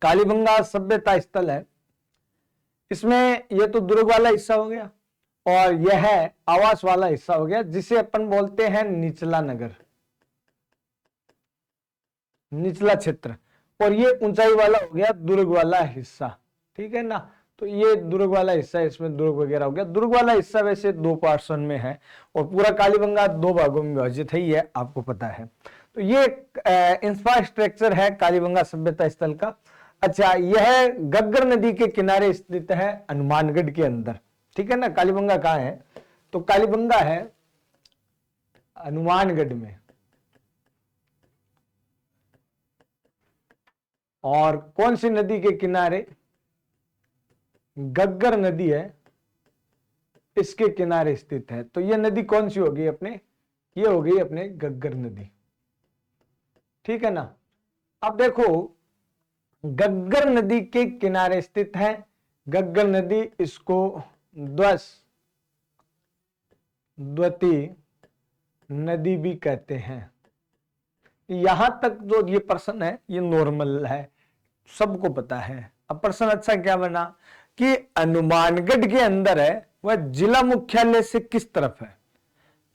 कालीबंगा सभ्यता स्थल है, इसमें ये तो दुर्ग वाला हिस्सा हो गया और यह है आवास वाला हिस्सा हो गया, जिसे अपन बोलते हैं निचला नगर, निचला क्षेत्र, और ये ऊंचाई वाला हो गया दुर्ग वाला हिस्सा। ठीक है ना, तो ये दुर्ग वाला हिस्सा, इसमें दुर्ग वगैरह हो गया। दुर्ग वाला हिस्सा वैसे 2 पोर्शन में है और पूरा कालीबंगा 2 भागों में विभाजित है, ये आपको पता है। तो ये इंफ्रास्ट्रक्चर है कालीबंगा सभ्यता स्थल का। अच्छा, यह गग्गर नदी के किनारे स्थित है, हनुमानगढ़ के अंदर। ठीक है ना, कालीबंगा कहाँ है? तो कालीबंगा है हनुमानगढ़ में, और कौन सी नदी के किनारे? गग्गर नदी है, इसके किनारे स्थित है। तो यह नदी कौन सी होगी अपने? ये हो गई अपने गग्गर नदी। ठीक है ना। अब देखो, गग्गर नदी के किनारे स्थित है। गग्गर नदी, इसको द्वती नदी भी कहते हैं। यहां तक जो ये प्रश्न है ये नॉर्मल है, सबको पता है। अब प्रश्न अच्छा क्या बना कि हनुमानगढ़ के अंदर है, वह जिला मुख्यालय से किस तरफ है?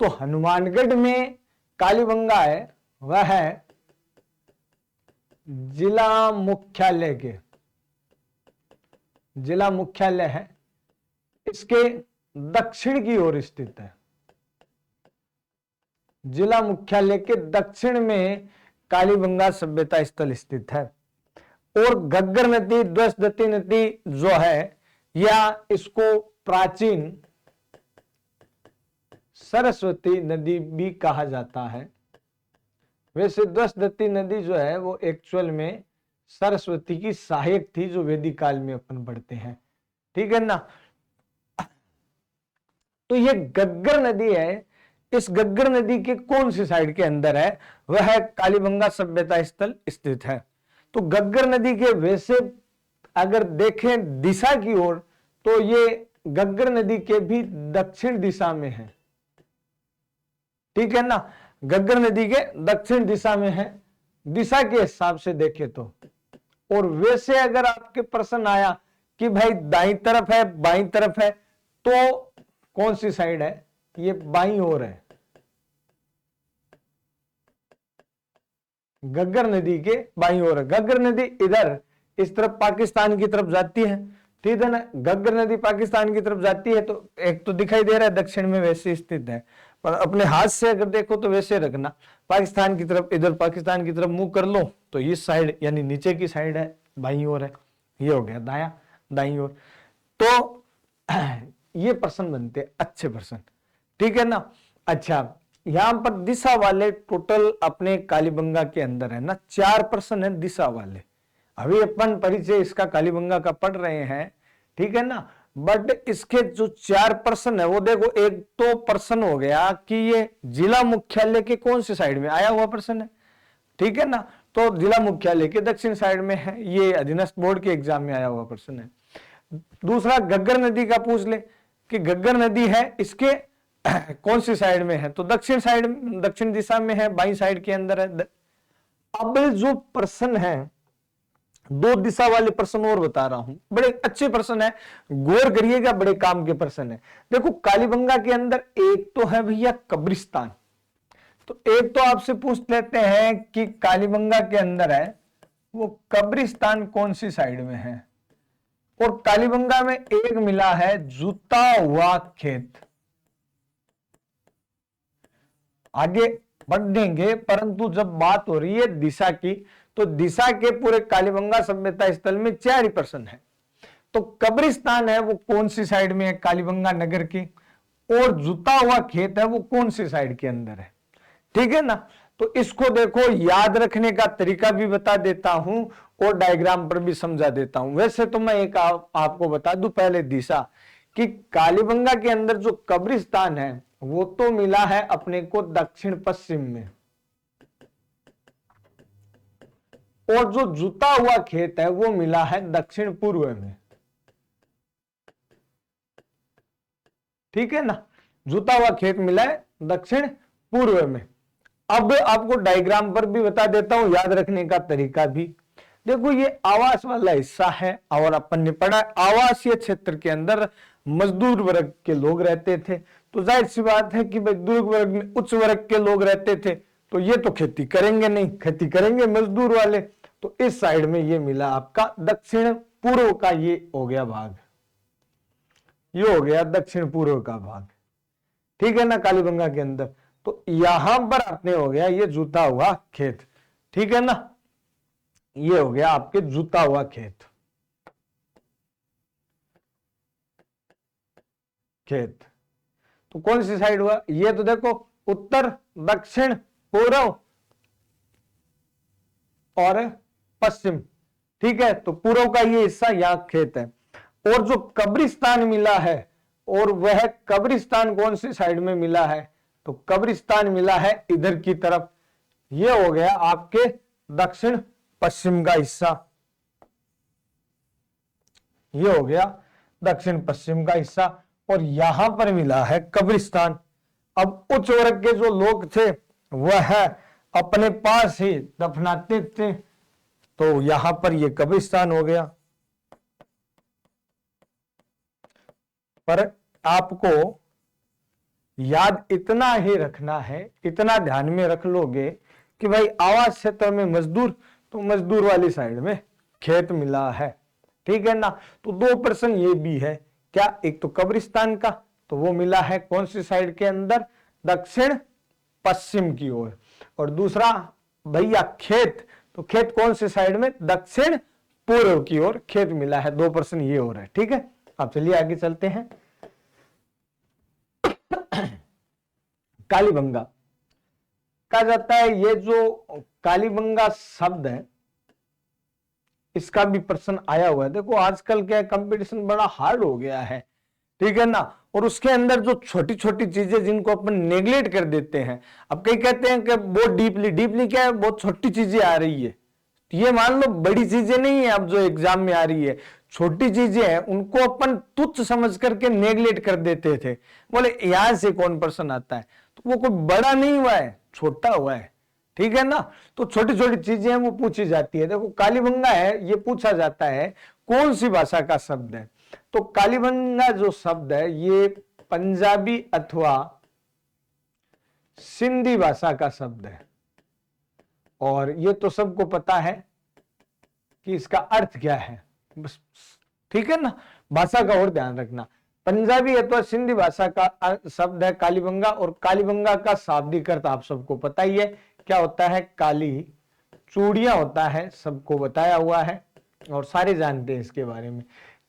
तो हनुमानगढ़ में कालीबंगा है, वह है जिला मुख्यालय के, जिला मुख्यालय है, इसके दक्षिण की ओर स्थित है। जिला मुख्यालय के दक्षिण में कालीबंगा सभ्यता स्थल स्थित है। और गग्गर नदी, द्वती नदी जो है, या इसको प्राचीन सरस्वती नदी भी कहा जाता है। वैसे द्वती नदी जो है वो एक्चुअल में सरस्वती की सहायक थी, जो वैदिक काल में अपन पढ़ते हैं। ठीक है ना। तो ये गग्गर नदी है, इस गग्गर नदी के कौन सी साइड के अंदर है? वह है कालीबंगा सभ्यता स्थल स्थित है। तो गग्गर नदी के वैसे अगर देखें दिशा की ओर, तो ये गग्गर नदी के भी दक्षिण दिशा में है। ठीक है ना, गग्गर नदी के दक्षिण दिशा में है, दिशा के हिसाब से देखे तो। और वैसे अगर आपके प्रश्न आया कि भाई दाईं तरफ है बाईं तरफ है, तो कौन सी साइड है? ये बाईं ओर है, गग्गर नदी के बाईं ओर है। गग्गर नदी इधर इस तरफ पाकिस्तान की तरफ जाती है। ठीक है ना, गग्गर नदी पाकिस्तान की तरफ जाती है, तो एक तो दिखाई दे रहा है दक्षिण में वैसे स्थित है, पर अपने हाथ से अगर देखो तो वैसे रखना, पाकिस्तान की तरफ, इधर पाकिस्तान की तरफ मुंह कर लो तो इस साइड यानी नीचे की साइड है, बाईं ओर है। ये हो गया दाया, दाईं ओर। तो ये प्रश्न बनते अच्छे प्रश्न। ठीक है ना। अच्छा, यहां पर दिशा वाले टोटल अपने कालीबंगा के अंदर है ना 4 प्रश्न है दिशा वाले। अभी अपन परिचय इसका कालीबंगा का पढ़ रहे हैं। ठीक है ना, बट इसके जो 4 प्रश्न है वो देखो, एक तो प्रश्न हो गया कि ये जिला मुख्यालय के कौन सी साइड में आया हुआ प्रश्न है। ठीक है ना, तो जिला मुख्यालय के दक्षिण साइड में है, ये अधीनस्थ बोर्ड के एग्जाम में आया हुआ प्रश्न है। दूसरा गग्गर नदी का पूछ ले कि गग्गर नदी है, इसके कौन सी साइड में है? तो दक्षिण साइड, दक्षिण दिशा में है, बाईं साइड के अंदर है। अब जो प्रश्न है, 2 दिशा वाले प्रश्न और बता रहा हूं, बड़े अच्छे प्रश्न है, गौर करिएगा, बड़े काम के प्रश्न है। देखो कालीबंगा के अंदर एक तो है भैया कब्रिस्तान। तो एक तो आपसे पूछ लेते हैं कि कालीबंगा के अंदर है वो कब्रिस्तान कौन सी साइड में है? और कालीबंगा में एक मिला है जूता हुआ खेत। आगे बढ़ेंगे, परंतु जब बात हो रही है दिशा की, तो दिशा के पूरे कालीबंगा सभ्यता स्थल में 4 ही प्रश्न है। तो कब्रिस्तान है वो कौन सी साइड में है कालीबंगा नगर की, और जूता हुआ खेत है वो कौन सी साइड के अंदर है। ठीक है ना, तो इसको देखो याद रखने का तरीका भी बता देता हूं और डायग्राम पर भी समझा देता हूं। वैसे तो मैं एक आपको बता दूं पहले दिशा, कि कालीबंगा के अंदर जो कब्रिस्तान है वो तो मिला है अपने को दक्षिण पश्चिम में, और जो जूता हुआ खेत है वो मिला है दक्षिण पूर्व में। ठीक है ना, जूता हुआ खेत मिला है दक्षिण पूर्व में। अब आपको डायग्राम पर भी बता देता हूं, याद रखने का तरीका भी। देखो ये आवास वाला हिस्सा है और अपन ने पढ़ा आवासीय क्षेत्र के अंदर मजदूर वर्ग के लोग रहते थे, तो जाहिर सी बात है कि मजदूर वर्ग में उच्च वर्ग के लोग रहते थे, तो ये तो खेती करेंगे नहीं, खेती करेंगे मजदूर वाले। तो इस साइड में ये मिला आपका दक्षिण पूर्व का, ये हो गया भाग, ये हो गया दक्षिण पूर्व का भाग, ठीक है ना, कालीबंगा के अंदर। तो यहां पर अपने हो गया ये जुता हुआ खेत, ठीक है ना, ये हो गया आपके जुता हुआ खेत, खेत। तो कौन सी साइड हुआ, ये तो देखो उत्तर, दक्षिण, पूर्व और पश्चिम, ठीक है। तो पूर्व का ये हिस्सा यहां खेत है, और जो कब्रिस्तान मिला है, और वह कब्रिस्तान कौन सी साइड में मिला है, तो कब्रिस्तान मिला है इधर की तरफ, ये हो गया आपके दक्षिण पश्चिम का हिस्सा, ये हो गया दक्षिण पश्चिम का हिस्सा, और यहां पर मिला है कब्रिस्तान। अब उच्च वर्ग के जो लोग थे वह अपने पास ही दफनाते थे, तो यहां पर ये कब्रिस्तान हो गया। पर आपको याद इतना ही रखना है, इतना ध्यान में रख लोगे कि भाई आवास क्षेत्र में मजदूर, तो मजदूर वाली साइड में खेत मिला है, ठीक है ना। तो दो प्रश्न ये भी है, क्या एक तो कब्रिस्तान का, तो वो मिला है कौन सी साइड के अंदर, दक्षिण पश्चिम की ओर, और दूसरा भैया खेत, तो खेत कौन सी साइड में, दक्षिण पूर्व की ओर खेत मिला है। दो प्रश्न ये हो रहा है, ठीक है। अब चलिए आगे चलते हैं। कालीबंगा कहा जाता है, ये जो कालीबंगा शब्द है इसका भी प्रश्न आया हुआ है। देखो आजकल क्या कंपटीशन बड़ा हार्ड हो गया है, ठीक है ना, और उसके अंदर जो छोटी छोटी चीजें जिनको अपन नेग्लेक्ट कर देते हैं, अब कई कहते हैं कि बहुत डीपली, डीपली क्या है, बहुत छोटी चीजें आ रही है, तो ये मान लो बड़ी चीजें नहीं है अब जो एग्जाम में आ रही है, छोटी चीजें हैं, उनको अपन तुच्छ समझ करके नेग्लेक्ट कर देते थे, बोले यहां से कौन प्रश्न आता है, तो वो कोई बड़ा नहीं हुआ है, छोटा हुआ है, ठीक है ना। तो छोटी छोटी चीजें हैं वो पूछी जाती है। देखो कालीबंगा है, ये पूछा जाता है कौन सी भाषा का शब्द है, तो कालीबंगा जो शब्द है ये पंजाबी अथवा सिंधी भाषा का शब्द है, और ये तो सबको पता है कि इसका अर्थ क्या है, बस, ठीक है ना। भाषा का और ध्यान रखना, पंजाबी अथवा सिंधी भाषा का शब्द है कालीबंगा, और कालीबंगा का शाब्दिक अर्थ आप सबको पता ही है, क्या होता है, काली चूड़ियां होता है, सबको बताया हुआ है और सारे जानते हैं इसके बारे में।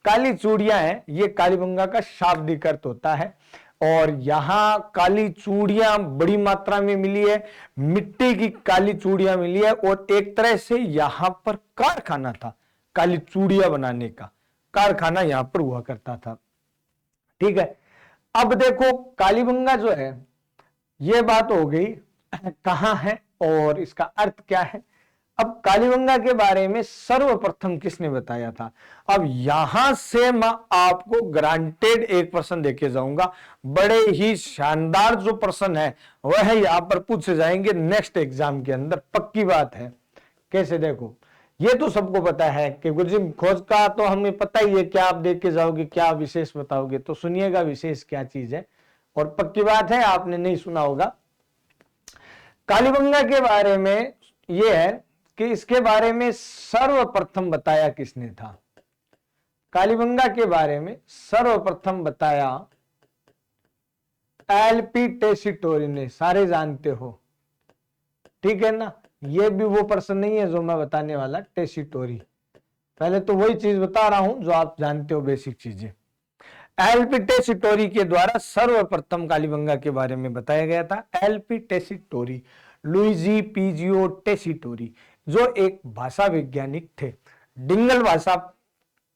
काली चूड़ियां हैं, ये कालीबंगा का शाब्दिक अर्थ होता है, और यहां काली चूड़ियां बड़ी मात्रा में मिली है, मिट्टी की काली चूड़ियां मिली है, और एक तरह से यहां पर कारखाना था, काली चूड़ियां बनाने का कारखाना यहां पर हुआ करता था, ठीक है। अब देखो कालीबंगा जो है, ये बात हो गई कहां है और इसका अर्थ क्या है। अब कालीबंगा के बारे में सर्वप्रथम किसने बताया था, अब यहां से मैं आपको ग्रांटेड एक प्रश्न देके जाऊंगा, बड़े ही शानदार जो प्रश्न है वह यहां पर पूछे जाएंगे नेक्स्ट एग्जाम के अंदर, पक्की बात है। कैसे, देखो ये तो सबको पता है कि गुरुजी खोज का तो हमें पता ही है, क्या आप देख के जाओगे, क्या विशेष बताओगे, तो सुनिएगा विशेष क्या चीज है, और पक्की बात है आपने नहीं सुना होगा। कालीबंगा के बारे में यह है कि इसके बारे में सर्वप्रथम बताया किसने था, कालीबंगा के बारे में सर्वप्रथम बताया एलपी टेसीटोरी ने, सारे जानते हो, ठीक है ना। ये भी वो प्रश्न नहीं है जो मैं बताने वाला, टेसीटोरी, पहले तो वही चीज बता रहा हूं जो आप जानते हो, बेसिक चीजें। एलपी टेसीटोरी के द्वारा सर्वप्रथम कालीबंगा के बारे में बताया गया था। एलपी टेसीटोरी, लुइजी पीजियो टेसीटोरी, जो एक भाषा वैज्ञानिक थे। डिंगल भाषा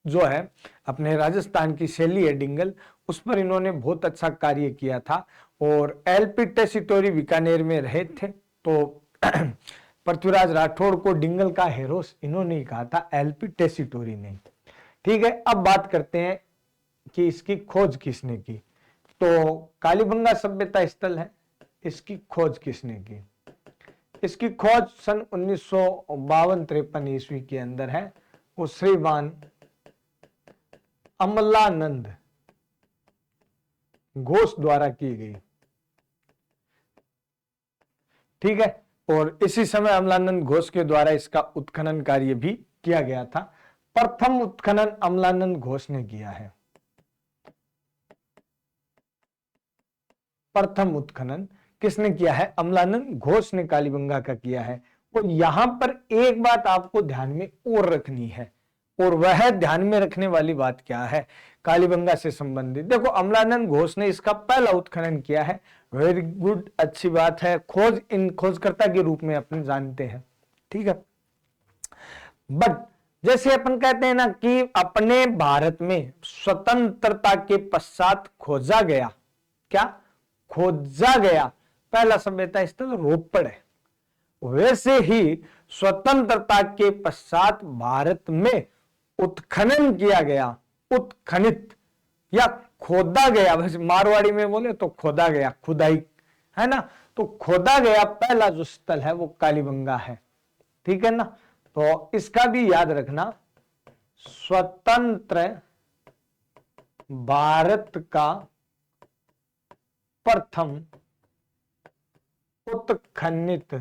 जो है अपने राजस्थान की शैली है डिंगल, उस पर इन्होंने बहुत अच्छा कार्य किया था, और एलपी टेसीटोरी बीकानेर में रहे थे, तो पृथ्वीराज राठौड़ को डिंगल का हेरोस इन्होंने ही कहा था, एलपी टेसीटोरी ने, ठीक है। अब बात करते हैं कि इसकी खोज किसने की, तो कालीबंगा सभ्यता स्थल है, इसकी खोज किसने की, इसकी खोज सन 1952-53 ईस्वी के अंदर है, वो श्रीमान अमलानंद घोष द्वारा की गई। ठीक है, और इसी समय अमलानंद घोष के द्वारा इसका उत्खनन कार्य भी किया गया था। प्रथम उत्खनन अमलानंद घोष ने किया है। प्रथम उत्खनन किसने किया है? अमलानंद घोष ने कालीबंगा का किया है। और यहां पर एक बात आपको ध्यान में और रखनी है, और वह ध्यान में रखने वाली बात क्या है कालीबंगा से संबंधित। देखो, अमलानंद घोष ने इसका पहला उत्खनन किया है, वेरी गुड, अच्छी बात है, खोज इन खोजकर्ता के रूप में अपन जानते हैं। ठीक है, बट जैसे अपन कहते हैं ना कि अपने भारत में स्वतंत्रता के पश्चात खोजा गया, क्या खोजा गया पहला सभ्यता स्थल रोपड़ है, वैसे ही स्वतंत्रता के पश्चात भारत में उत्खनन किया गया, उत्खनित या खोदा गया, बस मारवाड़ी में बोले तो खोदा गया, खुदाई है ना, तो खोदा गया पहला जो स्थल है वो कालीबंगा है। ठीक है ना, तो इसका भी याद रखना, स्वतंत्र भारत का प्रथम उत्खनित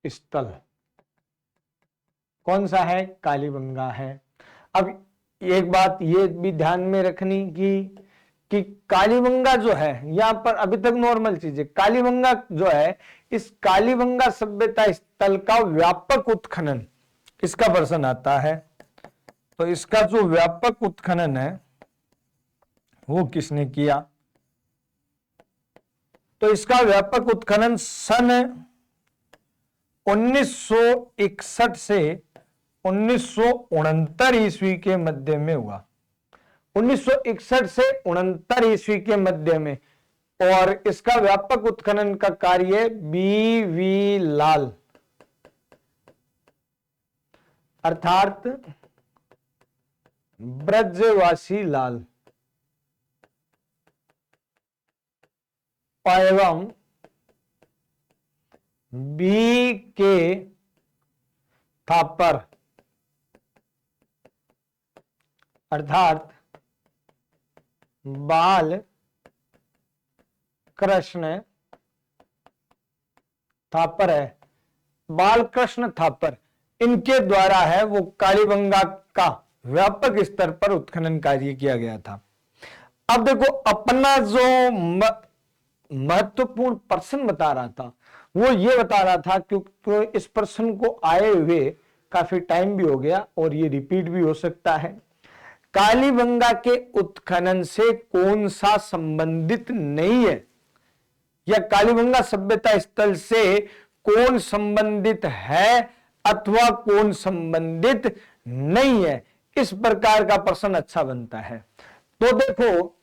स्थल कौन सा है? कालीबंगा है। अब एक बात ये भी ध्यान में रखनी कि कालीबंगा जो है, यहां पर अभी तक नॉर्मल चीज है, कालीबंगा जो है, इस कालीबंगा सभ्यता स्थल का व्यापक उत्खनन, इसका प्रश्न आता है, तो इसका जो व्यापक उत्खनन है वो किसने किया? तो इसका व्यापक उत्खनन सन 1961 से 1969 ईस्वी के मध्य में हुआ। 1961 से 69 ईस्वी के मध्य में, और इसका व्यापक उत्खनन का कार्य बी.वी. लाल अर्थात ब्रजवासी लाल एवं बी.के. थापर अर्थात बाल कृष्ण थापर है, बाल कृष्ण थापर, इनके द्वारा है वो कालीबंगा का व्यापक स्तर पर उत्खनन कार्य किया गया था। अब देखो, अपना जो महत्वपूर्ण प्रश्न बता रहा था वो ये बता रहा था, क्योंकि इस प्रश्न को आए हुए काफी टाइम भी हो गया और ये रिपीट भी हो सकता है, कालीबंगा के उत्खनन से कौन सा संबंधित नहीं है, या कालीबंगा सभ्यता स्थल से कौन संबंधित है अथवा कौन संबंधित नहीं है, इस प्रकार का प्रश्न अच्छा बनता है। तो देखो,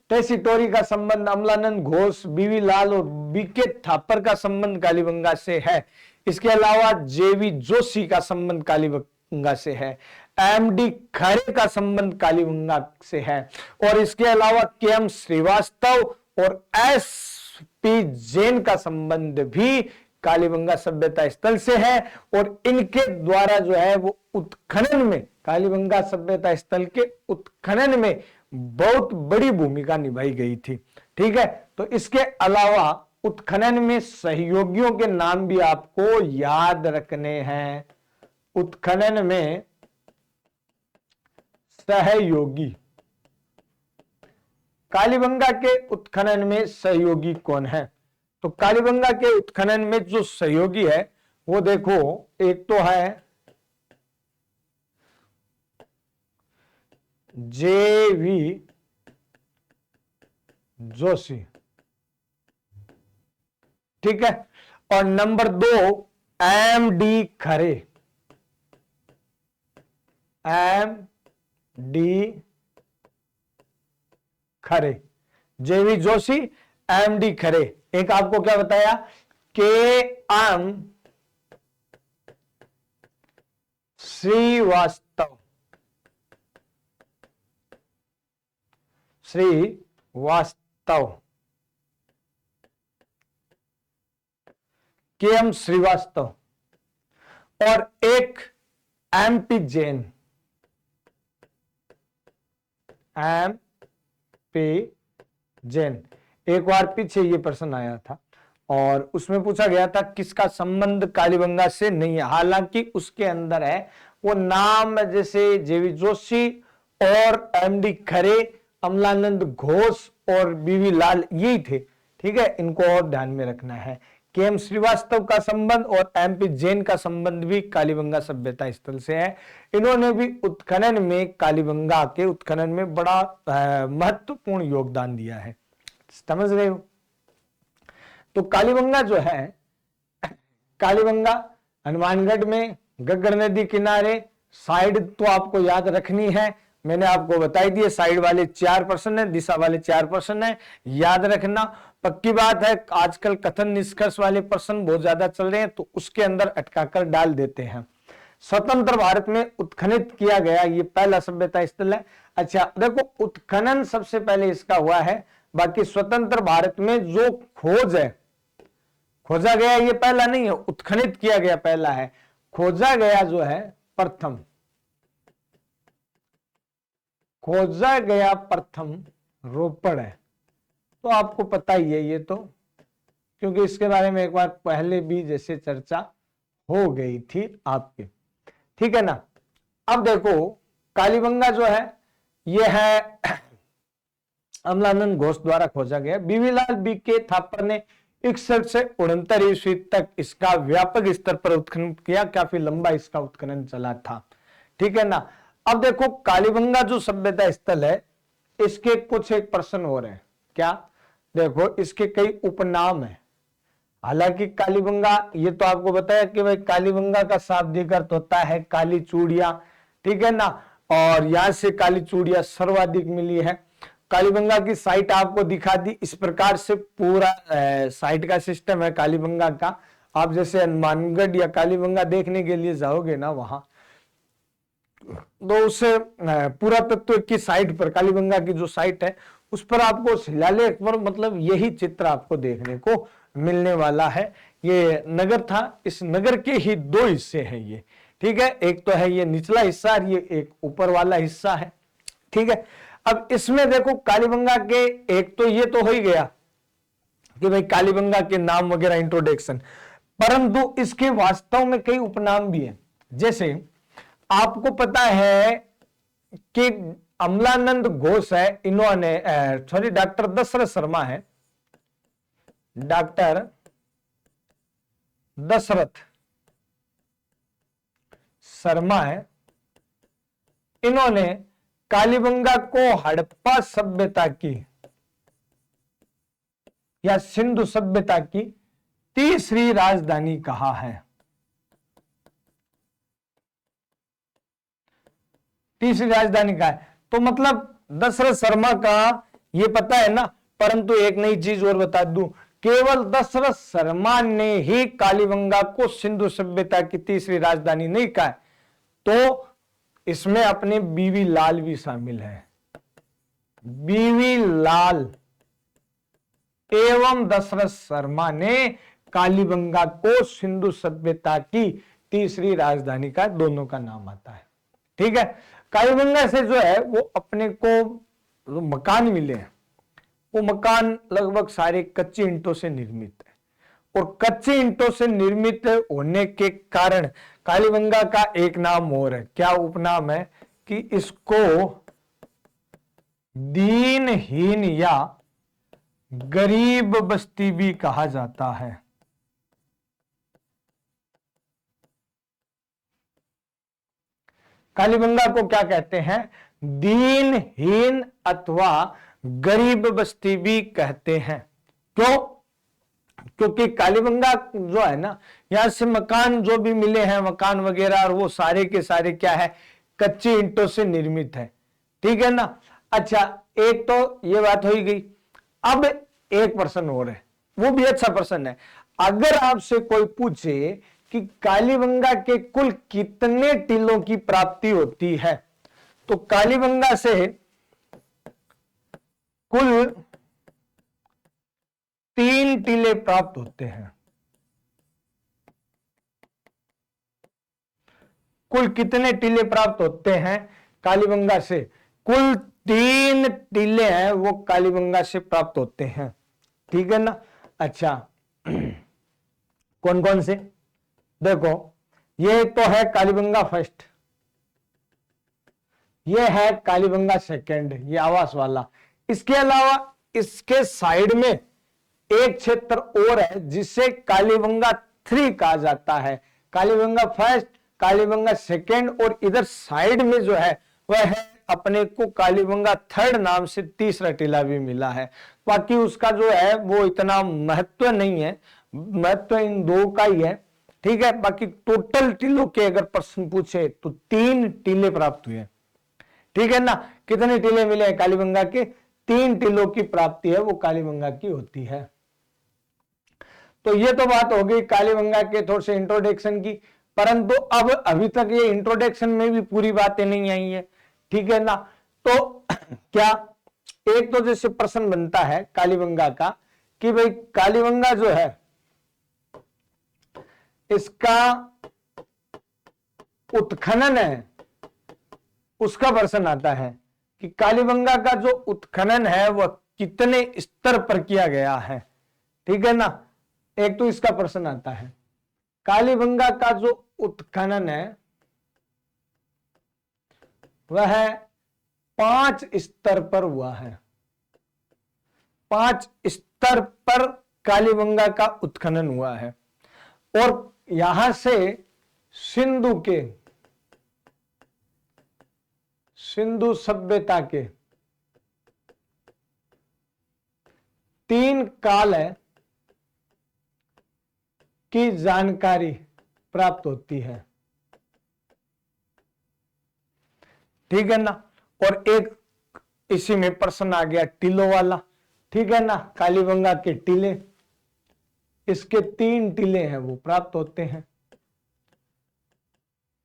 टेसीटोरी का संबंध अमलानंद घोष, बी.वी. लाल और बी.के. थापर का संबंध कालीबंगा से है। इसके अलावा जे.वी. जोशी का संबंध कालीबंगा से है, एम.डी. खरे का संबंध कालीबंगा से है, और इसके अलावा के.एम. श्रीवास्तव और एस.पी. जैन का संबंध भी कालीबंगा सभ्यता स्थल से है, और इनके द्वारा जो है वो उत्खनन में, कालीबंगा सभ्यता स्थल के उत्खनन में बहुत बड़ी भूमिका निभाई गई थी। ठीक है, तो इसके अलावा उत्खनन में सहयोगियों के नाम भी आपको याद रखने हैं। उत्खनन में सहयोगी, कालीबंगा के उत्खनन में सहयोगी कौन है? तो कालीबंगा के उत्खनन में जो सहयोगी है वो देखो, एक तो है जे.वी. जोशी, ठीक है, और नंबर 2 एम.डी. खरे, एम.डी. खरे, जे.वी. जोशी, एम.डी. खरे। एक आपको क्या बताया, के.एम. श्रीवास्तव, श्रीवास्तव, के.एम. श्रीवास्तव, और एक एम.पी. जैन, एम.पी. जैन। एक बार पीछे ये प्रश्न आया था और उसमें पूछा गया था किसका संबंध कालीबंगा से नहीं है। हालांकि उसके अंदर है वो नाम, जैसे जेवी जोशी और एम.डी. खरे, अमलानंद घोष और बीवी लाल, यही थे। ठीक है, इनको और ध्यान में रखना है। के.एम. श्रीवास्तव का संबंध और एम.पी. जैन का संबंध भी कालीबंगा सभ्यता स्थल से है। इन्होंने भी उत्खनन में, कालीबंगा के उत्खनन में बड़ा महत्वपूर्ण योगदान दिया है। समझ रहे हो? तो कालीबंगा जो है, कालीबंगा हनुमानगढ़ में, गग्गर नदी किनारे। साइड तो आपको याद रखनी है, मैंने आपको बताई दी है। साइड वाले 4 प्रश्न है, दिशा वाले 4 प्रश्न है, याद रखना। पक्की बात है, आजकल कथन निष्कर्ष वाले प्रश्न बहुत ज्यादा चल रहे हैं, तो उसके अंदर अटकाकर डाल देते हैं। स्वतंत्र भारत में उत्खनित किया गया ये पहला सभ्यता स्थल है। अच्छा देखो, उत्खनन सबसे पहले इसका हुआ है, बाकी स्वतंत्र भारत में जो खोज है, खोजा गया ये पहला नहीं है, उत्खनित किया गया पहला है। खोजा गया जो है प्रथम, खोजा गया प्रथम रोपड़ है। तो आपको पता ही है ये तो, क्योंकि इसके बारे में एक बार पहले भी जैसे चर्चा हो गई थी आपके। ठीक है ना। अब देखो, कालीबंगा जो है ये है अमलानंद घोष द्वारा खोजा गया। बीवीलाल बी.के. थापर ने 61 से 69 ईस्वी तक इसका व्यापक स्तर पर उत्खनन किया। काफी लंबा इसका उत्खनन चला था। ठीक है ना। अब देखो, कालीबंगा जो सभ्यता स्थल है, इसके कुछ एक प्रश्न हो रहे हैं। क्या? देखो, इसके कई उपनाम है। हालांकि कालीबंगा, ये तो आपको बताया कि भाई कालीबंगा का शाब्दिक अर्थ होता है काली चूड़ियां। ठीक है ना। और यहां से काली चूड़ियां सर्वाधिक मिली है। कालीबंगा की साइट आपको दिखा दी। इस प्रकार से पूरा साइट का सिस्टम है कालीबंगा का। आप जैसे हनुमानगढ़ या कालीबंगा देखने के लिए जाओगे ना, वहां तो उस पुरातत्व की साइट पर, कालीबंगा की जो साइट है उस पर आपको शिलालेख पर मतलब यही चित्र आपको देखने को मिलने वाला है। ये नगर था, इस नगर के ही 2 हिस्से हैं ये। ठीक है, एक तो है ये निचला हिस्सा और ये एक ऊपर वाला हिस्सा है। ठीक है। अब इसमें देखो, कालीबंगा के एक तो ये तो हो ही गया कि भाई कालीबंगा के नाम वगैरह इंट्रोडक्शन, परंतु इसके वास्तव में कई उपनाम भी हैं। जैसे आपको पता है कि अमलानंद घोष है, इन्होंने सॉरी डॉक्टर दशरथ शर्मा है, डॉक्टर दशरथ शर्मा है, इन्होंने कालीबंगा को हड़प्पा सभ्यता की या सिंधु सभ्यता की तीसरी राजधानी कहा है। तीसरी राजधानी का है, तो मतलब दशरथ शर्मा का ये पता है ना। परंतु एक नई चीज और बता दूं, केवल दशरथ शर्मा ने ही कालीबंगा को सिंधु सभ्यता की तीसरी राजधानी नहीं कहा, तो इसमें अपने बीवी लाल भी शामिल है। बीवी लाल एवं दशरथ शर्मा ने कालीबंगा को सिंधु सभ्यता की तीसरी राजधानी का, दोनों का नाम आता है। ठीक है। कालीबंगा से जो है वो अपने को मकान मिले हैं, वो मकान लगभग सारे कच्ची ईंटों से निर्मित है, और कच्ची ईंटों से निर्मित होने के कारण कालीबंगा का एक नाम और है। क्या उपनाम है? कि इसको दीनहीन या गरीब बस्ती भी कहा जाता है। कालीबंगा को क्या कहते हैं? दीनहीन अथवा गरीब बस्ती भी कहते हैं। क्यों? क्योंकि कालीबंगा जो है ना, यहां से मकान जो भी मिले हैं, मकान वगैरह, और वो सारे के सारे क्या है? कच्ची ईंटों से निर्मित है। ठीक है ना। अच्छा, एक तो ये बात हो ही गई। अब एक प्रश्न और है, वो भी अच्छा प्रश्न है। अगर आपसे कोई पूछे कि कालीबंगा के कुल कितने टीलों की प्राप्ति होती है, तो कालीबंगा से कुल 3 टीले प्राप्त होते हैं। कुल कितने टीले प्राप्त होते हैं कालीबंगा से? कुल 3 टीले हैं वो कालीबंगा से प्राप्त होते हैं, ठीक है ना। अच्छा, कौन कौन से? देखो, ये तो है कालीबंगा फर्स्ट, ये है कालीबंगा सेकंड, ये आवास वाला। इसके अलावा इसके साइड में एक क्षेत्र और है जिसे कालीबंगा 3 कहा जाता है। कालीबंगा फर्स्ट, कालीबंगा सेकंड, और इधर साइड में जो है वह है अपने को कालीबंगा थर्ड नाम से तीसरा टीला भी मिला है। बाकी उसका जो है वो इतना महत्व नहीं है, महत्व इन 2 का ही है, ठीक है। बाकी टोटल टीलों के अगर प्रश्न पूछे तो 3 टीले प्राप्त हुए, ठीक है ना। कितने टीले मिले हैं कालीबंगा के? 3 टीलों की प्राप्ति है वो कालीबंगा की होती है। तो ये तो बात हो गई कालीबंगा के थोड़े से इंट्रोडक्शन की, परंतु अब अभी तक ये इंट्रोडक्शन में भी पूरी बातें नहीं आई है, ठीक है ना। तो क्या एक तो जैसे प्रश्न बनता है कालीबंगा का कि भाई कालीबंगा जो है इसका उत्खनन है, उसका प्रश्न आता है कि कालीबंगा का जो उत्खनन है वह कितने स्तर पर किया गया है, ठीक है ना। एक तो इसका प्रश्न आता है। कालीबंगा का जो उत्खनन है वह 5 स्तर पर हुआ है। 5 स्तर पर कालीबंगा का उत्खनन हुआ है, और यहां से सिंधु सभ्यता के 3 काल है की जानकारी प्राप्त होती है, ठीक है ना। और एक इसी में प्रश्न आ गया टीलों वाला, ठीक है ना। कालीबंगा के टीले, इसके 3 टीले हैं वो प्राप्त होते हैं।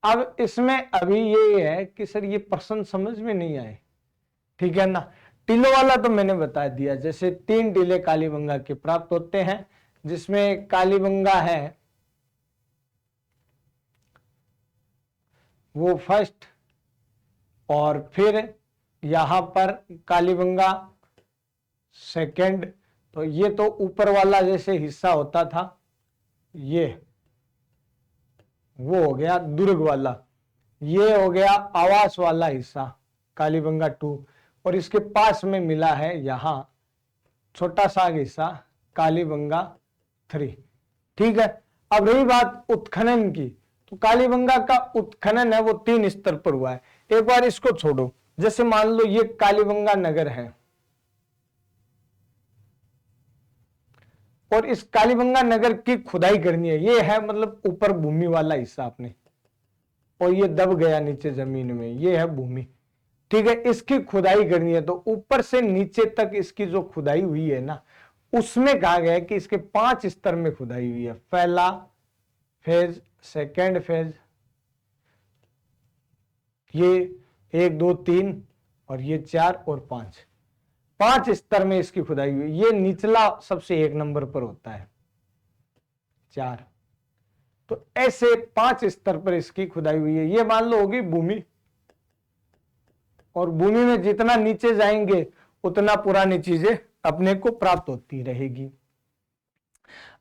अब इसमें अभी ये है कि सर ये प्रश्न समझ में नहीं आए, ठीक है ना। टीलों वाला तो मैंने बता दिया, जैसे 3 टीले कालीबंगा के प्राप्त होते हैं, जिसमें कालीबंगा है वो फर्स्ट, और फिर यहां पर कालीबंगा सेकंड। तो ये तो ऊपर वाला जैसे हिस्सा होता था, ये वो हो गया दुर्ग वाला, ये हो गया आवास वाला हिस्सा कालीबंगा 2, और इसके पास में मिला है यहां छोटा सा हिस्सा कालीबंगा 3, ठीक है। अब रही बात उत्खनन की, तो कालीबंगा का उत्खनन है वो 3 स्तर पर हुआ है। एक बार इसको छोड़ो, जैसे मान लो ये कालीबंगा नगर है, और इस कालीबंगा नगर की खुदाई करनी है। ये है मतलब ऊपर भूमि वाला हिस्सा आपने, और ये दब गया नीचे जमीन में, ये है भूमि, ठीक है। इसकी खुदाई करनी है, तो ऊपर से नीचे तक इसकी जो खुदाई हुई है ना, उसमें कहा गया है कि इसके 5 स्तर में खुदाई हुई है। पहला फेज, सेकेंड फेज, ये 1 2 3, और ये 4 और 5, 5 स्तर में इसकी खुदाई हुई। ये निचला सबसे 1 नंबर पर होता है 4। तो ऐसे 5 स्तर पर इसकी खुदाई हुई है। ये मान लो होगी भूमि, और भूमि में जितना नीचे जाएंगे उतना पुरानी चीजें अपने को प्राप्त होती रहेगी।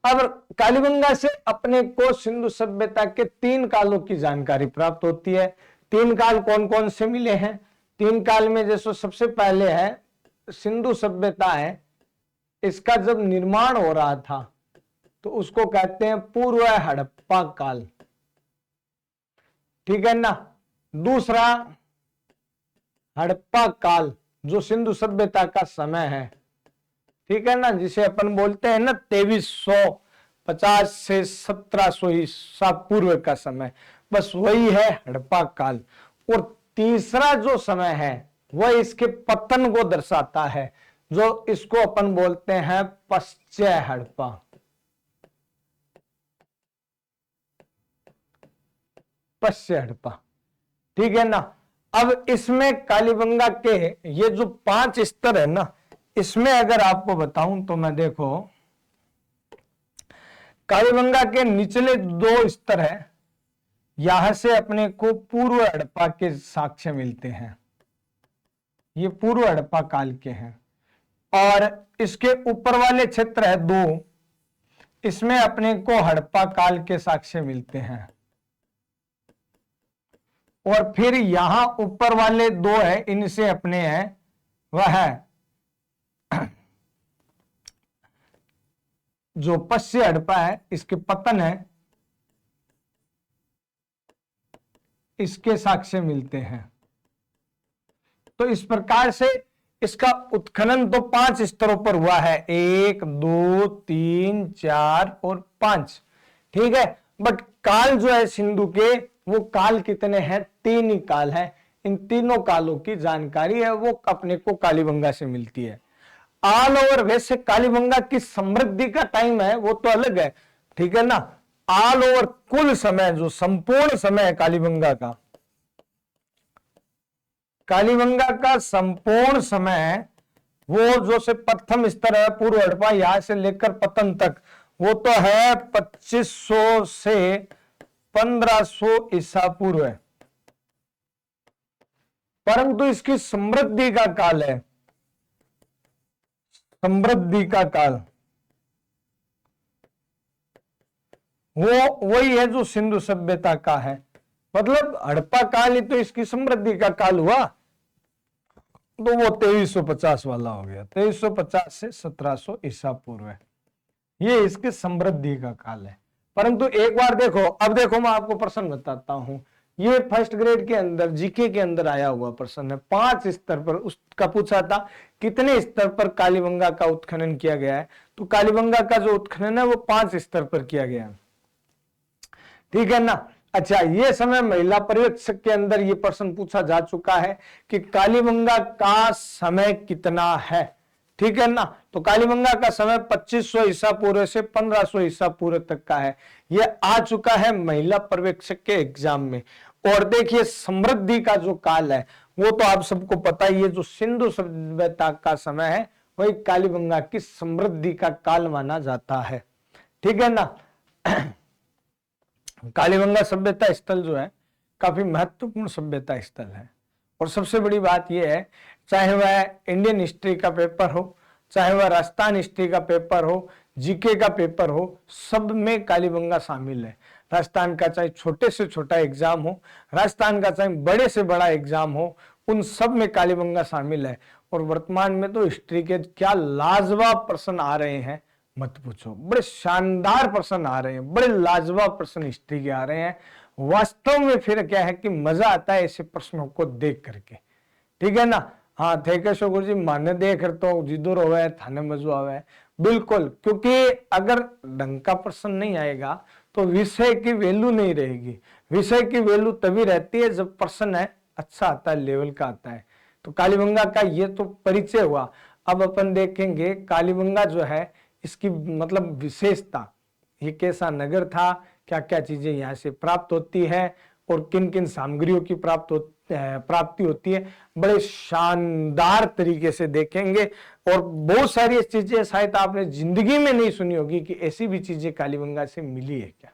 अब कालीबंगा से अपने को सिंधु सभ्यता के 3 कालों की जानकारी प्राप्त होती है। 3 काल कौन कौन से मिले हैं? 3 काल में जैसे सबसे पहले है सिंधु सभ्यता है, इसका जब निर्माण हो रहा था तो उसको कहते हैं पूर्व हड़प्पा काल, ठीक है ना। दूसरा हड़प्पा काल जो सिंधु सभ्यता का समय है, ठीक है ना, जिसे अपन बोलते हैं ना 2350 से 1700 ईसा पूर्व का समय, बस वही है हड़प्पा काल। और तीसरा जो समय है वह इसके पतन को दर्शाता है, जो इसको अपन बोलते हैं पश्चिम हड़प्पा। पश्चिम हड़प्पा, ठीक है ना। अब इसमें कालीबंगा के ये जो 5 स्तर है ना, इसमें अगर आपको बताऊं तो मैं देखो, कालीबंगा के निचले 2 स्तर है, यहां से अपने को पूर्व हड़प्पा के साक्ष्य मिलते हैं, ये पूर्व हड़प्पा काल के हैं। और इसके ऊपर वाले क्षेत्र है 2, इसमें अपने को हड़प्पा काल के साक्ष्य मिलते हैं। और फिर यहां ऊपर वाले 2 है, इनसे अपने हैं वह है जो पश्चिम हड़प्पा है, इसके पतन है, इसके साक्ष्य मिलते हैं। तो इस प्रकार से इसका उत्खनन तो 5 स्तरों पर हुआ है, 1 2 3 4 और 5, ठीक है। बट काल जो है सिंधु के, वो काल कितने हैं? 3 ही काल है। इन तीनों कालों की जानकारी है वो अपने को कालीबंगा से मिलती है। ऑल ओवर वैसे कालीबंगा की समृद्धि का टाइम है वो तो अलग है, ठीक है ना। ऑल ओवर कुल समय, जो संपूर्ण समय है कालीबंगा का संपूर्ण समय, वो जो से प्रथम स्तर है पूर्व हड़प्पा, यहां से लेकर पतन तक, वो तो है 2500 से 1500 ईसा पूर्व है। परंतु इसकी समृद्धि का काल है, समृद्धि का काल वो वही है जो सिंधु सभ्यता का है। मतलब हड़प्पा काल ही तो इसकी समृद्धि का काल हुआ, तो वो 2350 वाला हो गया। 2350 से 1700 ईसा पूर्व है, ये इसकी समृद्धि का काल है। परंतु एक बार देखो, अब देखो मैं आपको प्रश्न बताता हूं, ये फर्स्ट ग्रेड के अंदर जीके के अंदर आया हुआ प्रश्न है। 5 स्तर पर उसका पूछा था कितने स्तर पर कालीबंगा का उत्खनन किया गया है। तो कालीबंगा का जो उत्खनन है वो 5 स्तर पर किया गया है, ठीक है ना। अच्छा, ये समय महिला पर्यवेक्षक के अंदर ये प्रश्न पूछा जा चुका है कि कालीबंगा का समय कितना है, ठीक है ना। तो कालीबंगा का समय 2500 ईसा पूर्व से 1500 ईसा पूर्व तक का है, ये आ चुका है महिला पर्यवेक्षक के एग्जाम में। और देखिए समृद्धि का जो काल है वो तो आप सबको पता ही है, जो सिंधु सभ्यता का समय है वही कालीबंगा की समृद्धि का काल माना जाता है, ठीक है ना। कालीबंगा सभ्यता स्थल जो है काफी महत्वपूर्ण सभ्यता स्थल है। और सबसे बड़ी बात यह है, चाहे वह इंडियन हिस्ट्री का पेपर हो, चाहे वह राजस्थान हिस्ट्री का पेपर हो, जीके का पेपर हो, सब में कालीबंगा शामिल है। राजस्थान का चाहे छोटे से छोटा एग्जाम हो, राजस्थान का चाहे बड़े से बड़ा एग्जाम हो, उन सब में कालीबंगा शामिल है। और वर्तमान में तो हिस्ट्री के क्या लाजवाब प्रश्न आ रहे हैं, मत पूछो। बड़े शानदार प्रश्न आ रहे हैं, बड़े लाजवाब प्रश्न हिस्ट्री के आ रहे हैं। वास्तव में फिर क्या है कि मजा आता है ऐसे प्रश्नों को देख करके, ठीक है ना। हाँ थे कैशो गुरु जी माने देख तो जिदूर होवे थाने मजो आवे, बिल्कुल। क्योंकि अगर ढंग का प्रश्न नहीं आएगा तो विषय की वैल्यू नहीं रहेगी। विषय की वैल्यू तभी रहती है जब प्रश्न है अच्छा आता है, लेवल का आता है। तो कालीबंगा का ये तो परिचय हुआ। अब अपन देखेंगे कालीबंगा जो है इसकी मतलब विशेषता, ये कैसा नगर था, क्या क्या चीजें यहाँ से प्राप्त होती है और किन किन सामग्रियों की प्राप्ति होती है, बड़े शानदार तरीके से देखेंगे। और बहुत सारी चीजें शायद आपने जिंदगी में नहीं सुनी होगी कि ऐसी भी चीजें कालीबंगा से मिली है क्या।